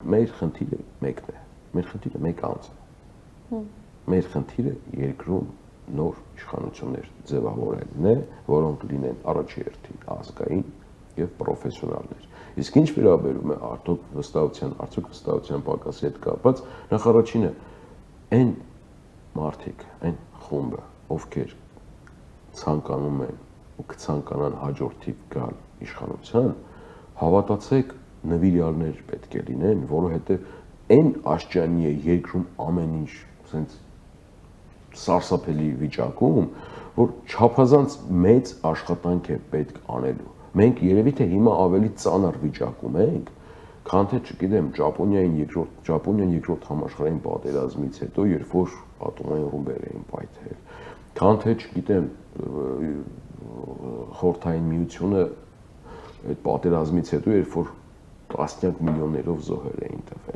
մեր խնդիրը մեկն է, մեր խնդիրը մեկ անձ է։ Մեր խնդիրը երկրում նոր իշխանություններ ձևավորելն է, որոնք լինեն առաջի հերթին ազգային եւ պրոֆեսիոնալներ։ Իսկ ինչ վերաբերում է արդյոք վստահության պակասի հետ կապված, նախարարինը այն մարդիկ, այն խումբը, ովքեր ցանկանում են ու կցանկանան հաջորդիվ գալ իշխանության, հավատացեք, նվիրյալներ պետք է լինեն, որովհետև այն աշճանի է երկրում ամեն ինչ ասենց սարսափելի վիճակում, որ չափազանց մեծ աշխատանք է պետք անելու։ Մենք երևի թե հիմա ավելի ծանր վիճակում ենք, քան թե, չգիտեմ, Ճապոնիան երկրորդ համաշխարհային պատերազմից հետո, երբ որ ատոմային ռումբեր էին պայթել, քան թե, չգիտեմ, Խորհրդային միությունը այդ պատերազմից հետո, երբ որ տասնյակ միլիոններով զոհեր էին տվել։